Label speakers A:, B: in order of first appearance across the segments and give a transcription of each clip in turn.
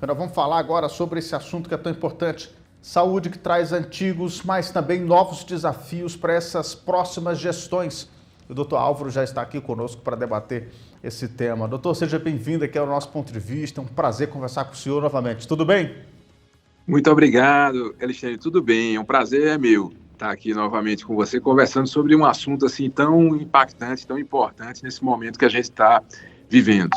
A: Nós vamos falar agora sobre esse assunto que é tão importante, saúde, que traz antigos, mas também novos desafios para essas próximas gestões. O doutor Álvaro já está aqui conosco para debater esse tema. Doutor, seja bem-vindo aqui ao nosso ponto de vista, é um prazer conversar com o senhor novamente. Tudo bem?
B: Muito obrigado, Alexandre, tudo bem, é um prazer meu estar aqui novamente com você, conversando sobre um assunto assim tão impactante, tão importante nesse momento que a gente está vivendo.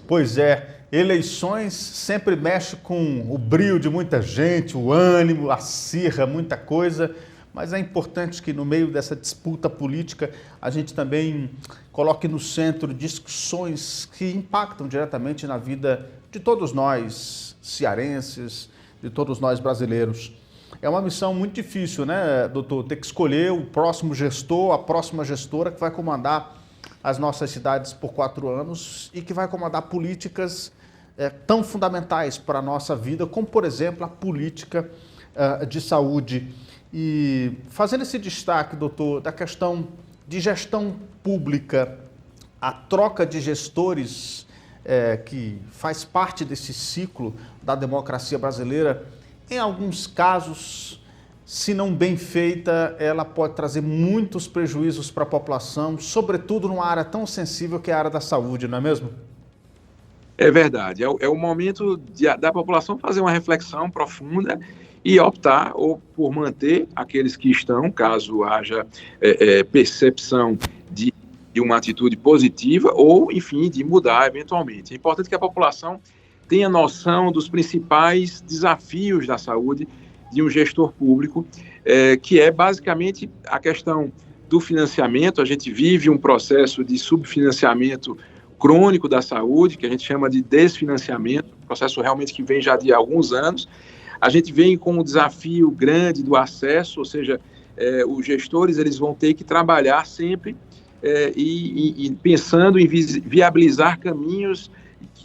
A: Pois é, eleições sempre mexe com o brio de muita gente, o ânimo, a cirra, muita coisa, mas é importante que no meio dessa disputa política a gente também coloque no centro discussões que impactam diretamente na vida de todos nós cearenses, de todos nós brasileiros. É uma missão muito difícil, né, doutor? Ter que escolher o próximo gestor, a próxima gestora que vai comandar as nossas cidades por 4 anos e que vai comandar políticas tão fundamentais para a nossa vida, como, por exemplo, a política de saúde. E fazendo esse destaque, doutor, da questão de gestão pública, a troca de gestores que faz parte desse ciclo da democracia brasileira, em alguns casos, se não bem feita, ela pode trazer muitos prejuízos para a população, sobretudo numa área tão sensível que é a área da saúde, não é mesmo?
B: É verdade, é o momento da população fazer uma reflexão profunda e optar ou por manter aqueles que estão, caso haja percepção de uma atitude positiva ou, enfim, de mudar eventualmente. É importante que a população tenha noção dos principais desafios da saúde de um gestor público, que é basicamente a questão do financiamento. A gente vive um processo de subfinanciamento crônico da saúde, que a gente chama de desfinanciamento, processo realmente que vem já de alguns anos. A gente vem com um desafio grande do acesso, ou seja, os gestores eles vão ter que trabalhar sempre e pensando em viabilizar caminhos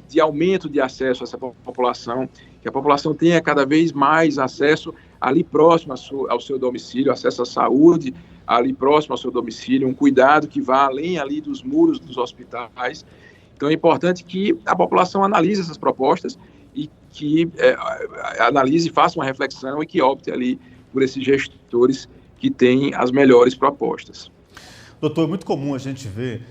B: de aumento de acesso a essa população, que a população tenha cada vez mais acesso ali próximo ao seu domicílio, acesso à saúde ali próximo ao seu domicílio, um cuidado que vá além ali dos muros dos hospitais. Então é importante que a população analise essas propostas e que analise, faça uma reflexão e que opte ali por esses gestores que têm as melhores propostas.
A: Doutor, é muito comum a gente ver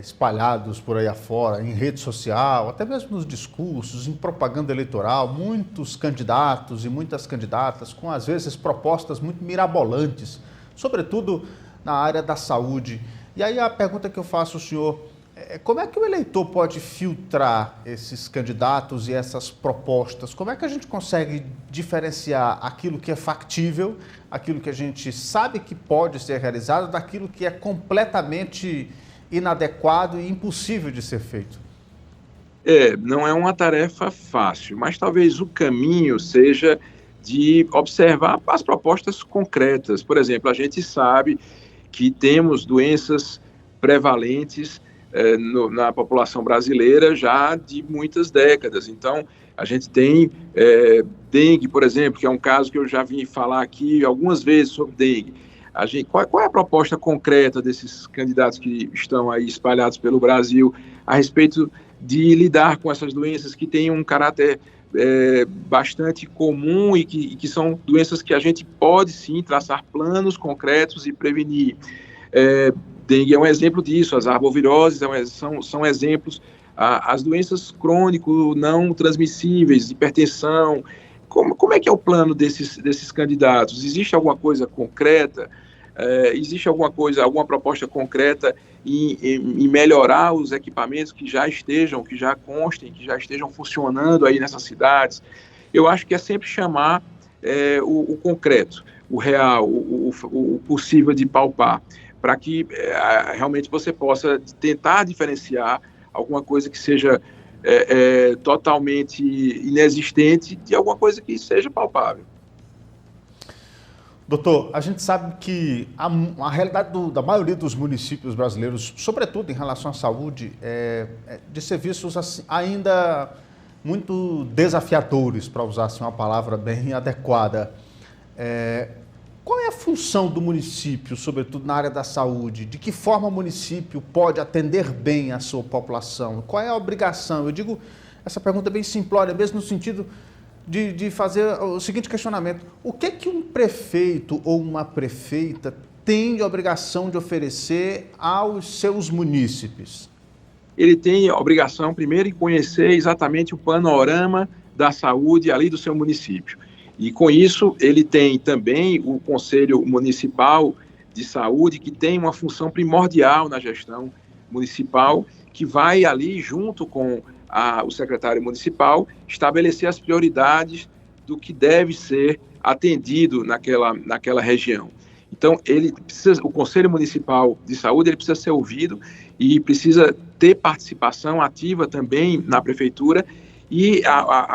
A: espalhados por aí afora, em rede social, até mesmo nos discursos, em propaganda eleitoral, muitos candidatos e muitas candidatas com, às vezes, propostas muito mirabolantes, sobretudo na área da saúde. E aí a pergunta que eu faço ao senhor é como é que o eleitor pode filtrar esses candidatos e essas propostas? Como é que a gente consegue diferenciar aquilo que é factível, aquilo que a gente sabe que pode ser realizado, daquilo que é completamente inadequado e impossível de ser feito?
B: Não é uma tarefa fácil, mas talvez o caminho seja de observar as propostas concretas. Por exemplo, a gente sabe que temos doenças prevalentes na população brasileira já de muitas décadas. Então, a gente tem dengue, por exemplo, que é um caso que eu já vim falar aqui algumas vezes sobre dengue. Qual é a proposta concreta desses candidatos que estão aí espalhados pelo Brasil a respeito de lidar com essas doenças que têm um caráter bastante comum e que são doenças que a gente pode sim traçar planos concretos e prevenir? Dengue é um exemplo disso, as arboviroses são exemplos, as doenças crônicas não transmissíveis, hipertensão. Como é que é o plano desses candidatos? Existe alguma coisa concreta? Existe alguma proposta concreta em melhorar os equipamentos que já constem, que já estejam funcionando aí nessas cidades? Eu acho que é sempre chamar o concreto, o real, o possível de palpar, para que realmente você possa tentar diferenciar alguma coisa que seja totalmente inexistente de alguma coisa que seja palpável.
A: Doutor, a gente sabe que a realidade da maioria dos municípios brasileiros, sobretudo em relação à saúde, de serviços assim, ainda muito desafiadores, para usar assim, uma palavra bem adequada. Qual é a função do município, sobretudo na área da saúde? De que forma o município pode atender bem a sua população? Qual é a obrigação? Eu digo essa pergunta é bem simplória, mesmo no sentido de fazer o seguinte questionamento. O que um prefeito ou uma prefeita tem de obrigação de oferecer aos seus munícipes?
B: Ele tem a obrigação, primeiro, de conhecer exatamente o panorama da saúde ali do seu município. E, com isso, ele tem também o Conselho Municipal de Saúde, que tem uma função primordial na gestão municipal, que vai ali, junto com o secretário municipal, estabelecer as prioridades do que deve ser atendido naquela região. Então, o Conselho Municipal de Saúde ele precisa ser ouvido e precisa ter participação ativa também na prefeitura, e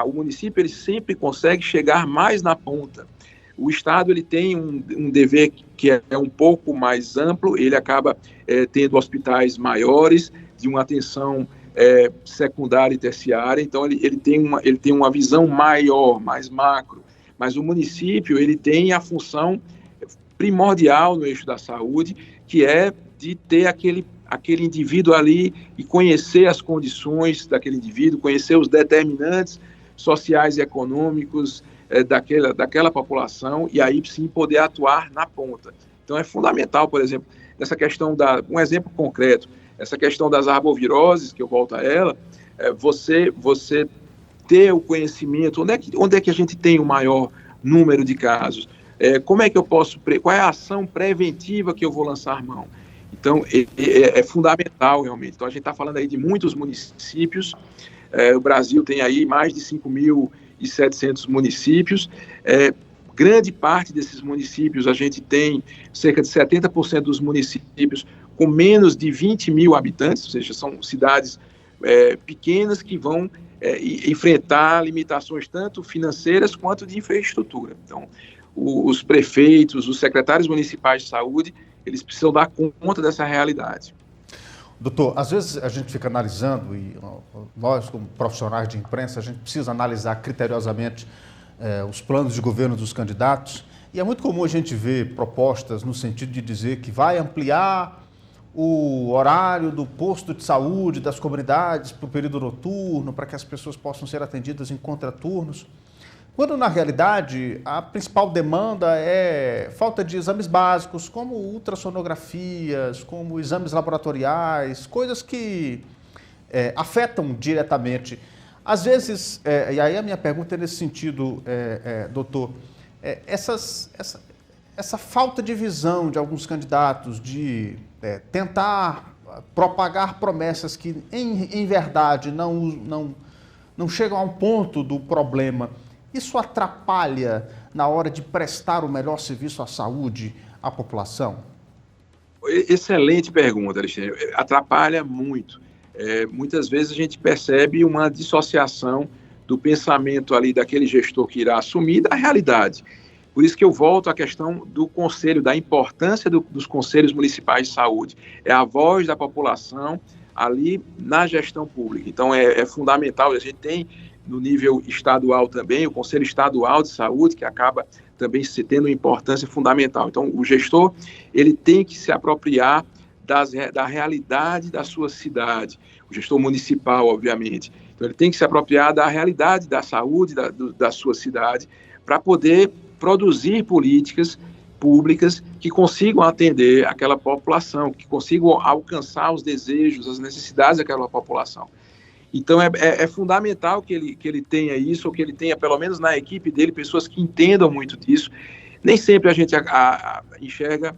B: o município ele sempre consegue chegar mais na ponta. O Estado ele tem um dever que é um pouco mais amplo, ele acaba tendo hospitais maiores, de uma atenção secundária e terciária, então ele tem uma visão maior, mais macro, mas o município ele tem a função primordial no eixo da saúde, que é de ter aquele indivíduo ali e conhecer as condições daquele indivíduo, conhecer os determinantes sociais e econômicos daquela população, e aí sim poder atuar na ponta. Então é fundamental, por exemplo, nessa questão um exemplo concreto, essa questão das arboviroses, que eu volto a ela, você ter o conhecimento, onde é que a gente tem o maior número de casos, como é que eu posso, qual é a ação preventiva que eu vou lançar mão? Então, é fundamental, realmente. Então, a gente está falando aí de muitos municípios, o Brasil tem aí mais de 5.700 municípios, grande parte desses municípios, a gente tem cerca de 70% dos municípios com menos de 20 mil habitantes, ou seja, são cidades pequenas que vão enfrentar limitações tanto financeiras quanto de infraestrutura. Então, os prefeitos, os secretários municipais de saúde, eles precisam dar conta dessa realidade.
A: Doutor, às vezes a gente fica analisando, e nós como profissionais de imprensa, a gente precisa analisar criteriosamente os planos de governo dos candidatos, e é muito comum a gente ver propostas no sentido de dizer que vai ampliar o horário do posto de saúde das comunidades para o período noturno, para que as pessoas possam ser atendidas em contraturnos, quando, na realidade, a principal demanda é falta de exames básicos, como ultrassonografias, como exames laboratoriais, coisas que afetam diretamente. Às vezes, e aí a minha pergunta é nesse sentido, doutor, essa falta de visão de alguns candidatos de tentar propagar promessas que, em verdade, não chegam ao ponto do problema, isso atrapalha na hora de prestar o melhor serviço à saúde à população?
B: Excelente pergunta, Alexandre. Atrapalha muito. Muitas vezes a gente percebe uma dissociação do pensamento ali daquele gestor que irá assumir da realidade. Por isso que eu volto à questão do conselho, da importância dos conselhos municipais de saúde. É a voz da população ali na gestão pública. Então é fundamental. A gente tem no nível estadual também, o Conselho Estadual de Saúde, que acaba também tendo uma importância fundamental. Então, o gestor, ele tem que se apropriar da realidade da sua cidade, o gestor municipal, obviamente. Então, ele tem que se apropriar da realidade da saúde da sua cidade, para poder produzir políticas públicas que consigam atender aquela população, que consigam alcançar os desejos, as necessidades daquela população. Então, é fundamental que ele tenha isso, ou que ele tenha, pelo menos na equipe dele, pessoas que entendam muito disso. Nem sempre a gente enxerga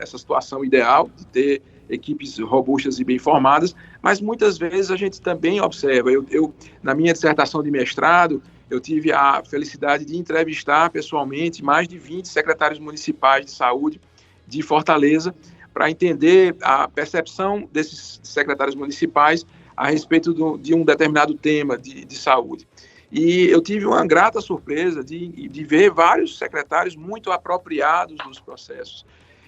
B: essa situação ideal de ter equipes robustas e bem formadas, mas muitas vezes a gente também observa. Eu na minha dissertação de mestrado, eu tive a felicidade de entrevistar pessoalmente mais de 20 secretários municipais de saúde de Fortaleza, para entender a percepção desses secretários municipais a respeito de um determinado tema de saúde. E eu tive uma grata surpresa de ver vários secretários muito apropriados nos processos.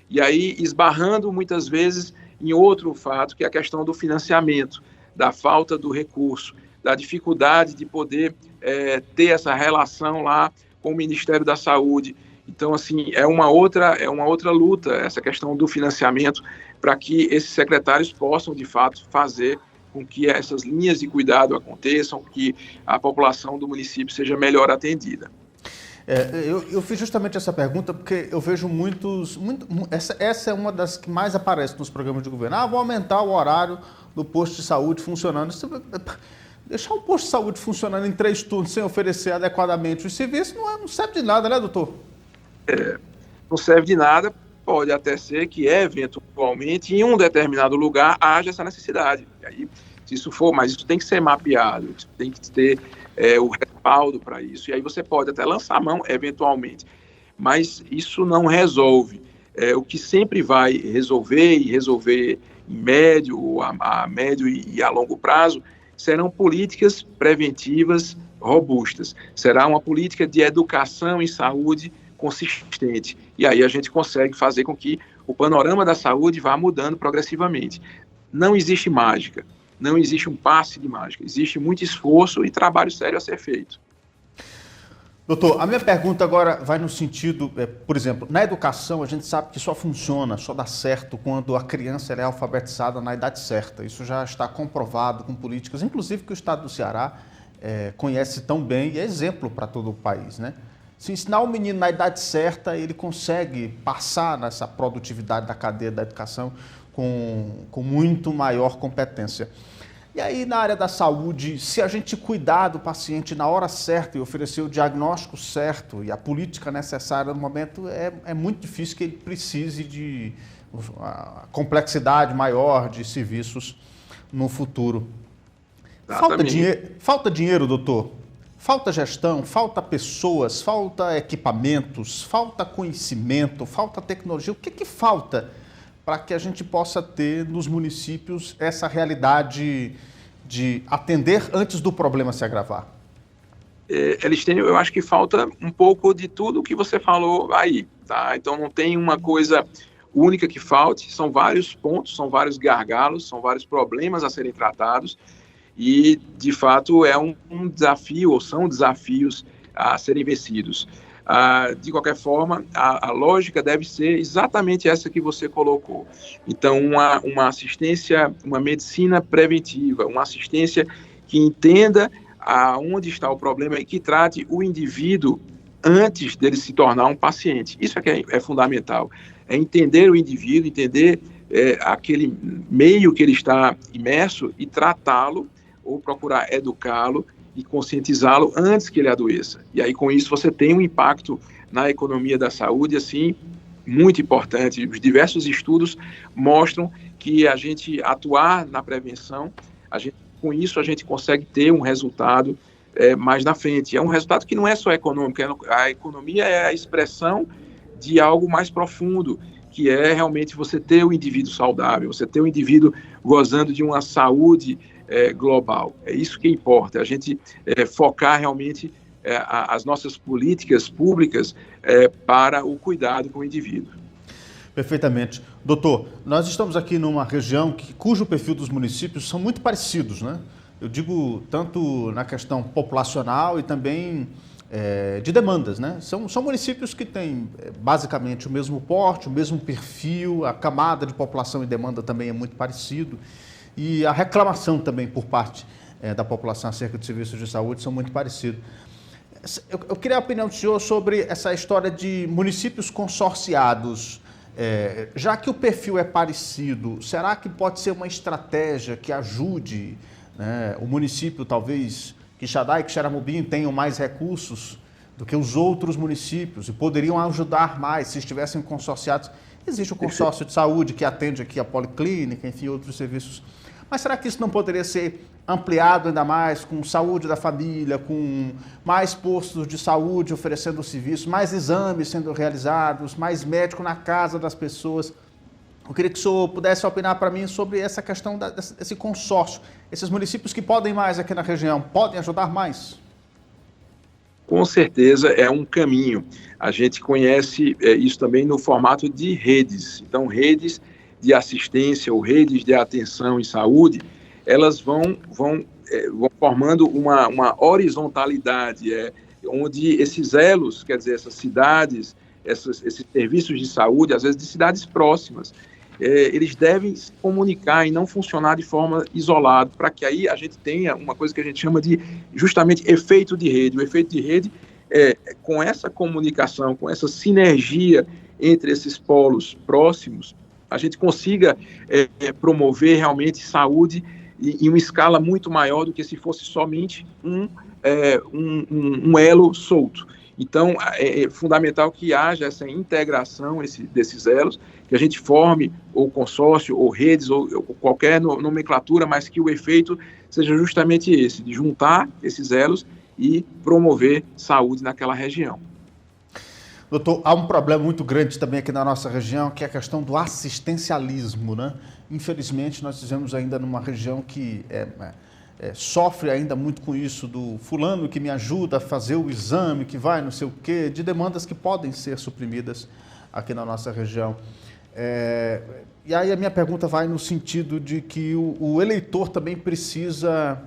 B: E aí, esbarrando muitas vezes em outro fato, que é a questão do financiamento, da falta do recurso, da dificuldade de poder ter essa relação lá com o Ministério da Saúde. Então, assim, é uma outra luta, essa questão do financiamento, para que esses secretários possam, de fato, fazer com que essas linhas de cuidado aconteçam, que a população do município seja melhor atendida.
A: Eu fiz justamente essa pergunta porque eu vejo essa é uma das que mais aparece nos programas de governo. Vou aumentar o horário do posto de saúde funcionando. Deixar um posto de saúde funcionando em 3 turnos sem oferecer adequadamente os serviços não serve de nada, né, doutor?
B: Não serve de nada. Pode até ser que, eventualmente, em um determinado lugar, haja essa necessidade. E aí, se isso for, mas isso tem que ser mapeado, tem que ter o respaldo para isso. E aí você pode até lançar a mão, eventualmente. Mas isso não resolve. O que sempre vai resolver, e resolver em médio, a médio e a longo prazo, serão políticas preventivas robustas. Será uma política de educação em saúde consistente. E aí a gente consegue fazer com que o panorama da saúde vá mudando progressivamente. Não existe mágica, não existe um passe de mágica, existe muito esforço e trabalho sério a ser feito.
A: Doutor, a minha pergunta agora vai no sentido, por exemplo, na educação a gente sabe que só funciona, só dá certo quando a criança é alfabetizada na idade certa. Isso já está comprovado com políticas, inclusive que o estado do Ceará conhece tão bem e é exemplo para todo o país, né? Se ensinar o menino na idade certa, ele consegue passar nessa produtividade da cadeia da educação com muito maior competência. E aí, na área da saúde, se a gente cuidar do paciente na hora certa e oferecer o diagnóstico certo e a política necessária no momento, é muito difícil que ele precise de complexidade maior de serviços no futuro. Falta dinheiro, doutor? Falta gestão, falta pessoas, falta equipamentos, falta conhecimento, falta tecnologia. O que falta para que a gente possa ter nos municípios essa realidade de atender antes do problema se agravar?
B: Elistênio, eu acho que falta um pouco de tudo que você falou aí, tá? Então não tem uma coisa única que falte, são vários pontos, são vários gargalos, são vários problemas a serem tratados. E, de fato, é um desafio, ou são desafios a serem vencidos. De qualquer forma, a lógica deve ser exatamente essa que você colocou. Então, uma assistência, uma medicina preventiva, uma assistência que entenda aonde está o problema e que trate o indivíduo antes dele se tornar um paciente. Isso é que é fundamental. É entender o indivíduo, entender aquele meio que ele está imerso e tratá-lo, ou procurar educá-lo e conscientizá-lo antes que ele adoeça. E aí, com isso, você tem um impacto na economia da saúde, assim, muito importante. Os diversos estudos mostram que a gente atuar na prevenção, com isso a gente consegue ter um resultado mais na frente. É um resultado que não é só econômico, a economia é a expressão de algo mais profundo, que é realmente você ter o indivíduo saudável, você ter o indivíduo gozando de uma saúde global. É isso que importa, a gente focar realmente as nossas políticas públicas para o cuidado com o indivíduo.
A: Perfeitamente. Doutor, nós estamos aqui numa região cujo perfil dos municípios são muito parecidos, né? Eu digo tanto na questão populacional e também de demandas, né? São municípios que têm basicamente o mesmo porte, o mesmo perfil, a camada de população e demanda também é muito parecido. E a reclamação também por parte da população acerca de serviços de saúde são muito parecidos. Eu queria a opinião do senhor sobre essa história de municípios consorciados. Já que o perfil é parecido, será que pode ser uma estratégia que ajude, né, o município, talvez, Quixadá e Quixeramobim tenham mais recursos do que os outros municípios e poderiam ajudar mais se estivessem consorciados? Existe o consórcio de saúde que atende aqui a policlínica, enfim, outros serviços. Mas será que isso não poderia ser ampliado ainda mais com saúde da família, com mais postos de saúde oferecendo serviços, mais exames sendo realizados, mais médico na casa das pessoas? Eu queria que o senhor pudesse opinar para mim sobre essa questão desse consórcio. Esses municípios que podem mais aqui na região, podem ajudar mais?
B: Com certeza é um caminho. A gente conhece isso também no formato de redes. Então, redes de assistência ou redes de atenção em saúde, elas vão formando uma horizontalidade, onde esses elos, quer dizer, essas cidades, esses serviços de saúde, às vezes de cidades próximas, eles devem se comunicar e não funcionar de forma isolada, para que aí a gente tenha uma coisa que a gente chama de justamente efeito de rede. O efeito de rede é com essa comunicação, com essa sinergia entre esses polos próximos, a gente consiga promover realmente saúde em uma escala muito maior do que se fosse somente um elo solto. Então, é fundamental que haja essa integração desses elos, que a gente forme ou consórcio, ou redes, ou qualquer nomenclatura, mas que o efeito seja justamente esse, de juntar esses elos e promover saúde naquela região.
A: Doutor, há um problema muito grande também aqui na nossa região, que é a questão do assistencialismo, né? Infelizmente, nós vivemos ainda numa região que sofre ainda muito com isso do fulano que me ajuda a fazer o exame, que vai não sei o quê, de demandas que podem ser suprimidas aqui na nossa região. E aí a minha pergunta vai no sentido de que o eleitor também precisa,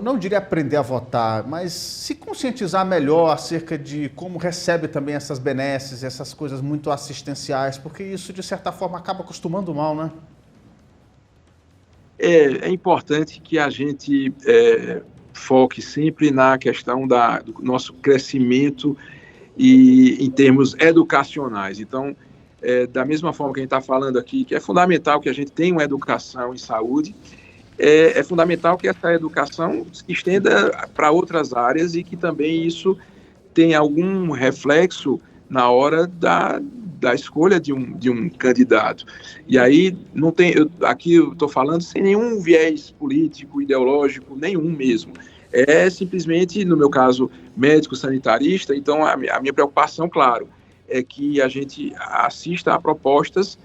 A: não diria aprender a votar, mas se conscientizar melhor acerca de como recebe também essas benesses, essas coisas muito assistenciais, porque isso, de certa forma, acaba acostumando mal, né?
B: É importante que a gente foque sempre na questão do nosso crescimento e em termos educacionais. Então, da mesma forma que a gente está falando aqui, que é fundamental que a gente tenha uma educação em saúde, é fundamental que essa educação se estenda para outras áreas e que também isso tenha algum reflexo na hora da escolha de um candidato. E aí, aqui eu estou falando sem nenhum viés político, ideológico, nenhum mesmo. É simplesmente, no meu caso, médico-sanitarista. Então, a minha preocupação, claro, é que a gente assista a propostas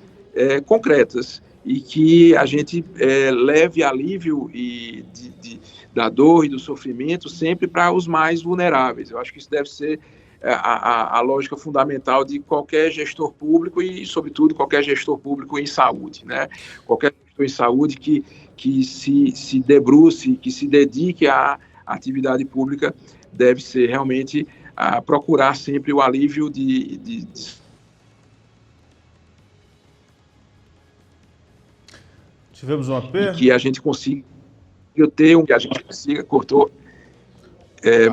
B: concretas e que a gente leve alívio da dor e do sofrimento sempre para os mais vulneráveis. Eu acho que isso deve ser a lógica fundamental de qualquer gestor público e, sobretudo, qualquer gestor público em saúde, né? Qualquer gestor em saúde que se debruce, que se dedique à atividade pública, deve ser realmente procurar sempre o alívio
A: Tivemos uma perda.
B: Que a gente consiga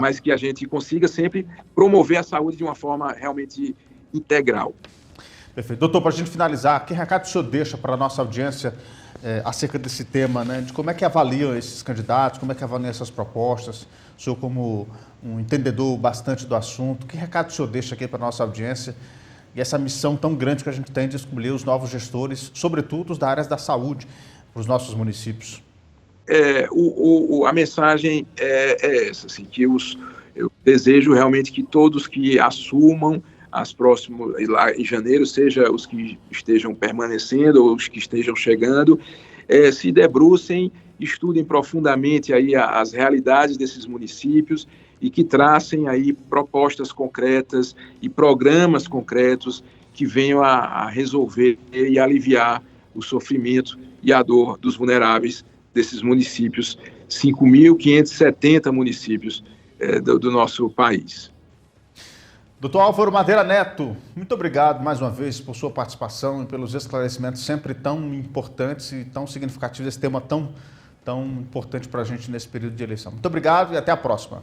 B: mas que a gente consiga sempre promover a saúde de uma forma realmente integral.
A: Perfeito. Doutor, para a gente finalizar, que recado o senhor deixa para a nossa audiência acerca desse tema, né? De como é que avaliam esses candidatos, como é que avaliam essas propostas? O senhor, como um entendedor bastante do assunto, que recado o senhor deixa aqui para a nossa audiência e essa missão tão grande que a gente tem de escolher os novos gestores, sobretudo os da área da saúde, para os nossos municípios?
B: A mensagem é essa, assim, que eu desejo realmente que todos que assumam as próximas, lá em janeiro, seja os que estejam permanecendo ou os que estejam chegando, se debrucem, estudem profundamente aí as realidades desses municípios e que tracem aí propostas concretas e programas concretos que venham a resolver e aliviar o sofrimento e a dor dos vulneráveis desses municípios, 5.570 municípios do nosso país.
A: Doutor Álvaro Madeira Neto, muito obrigado mais uma vez por sua participação e pelos esclarecimentos sempre tão importantes e tão significativos desse tema tão importante para a gente nesse período de eleição. Muito obrigado e até a próxima.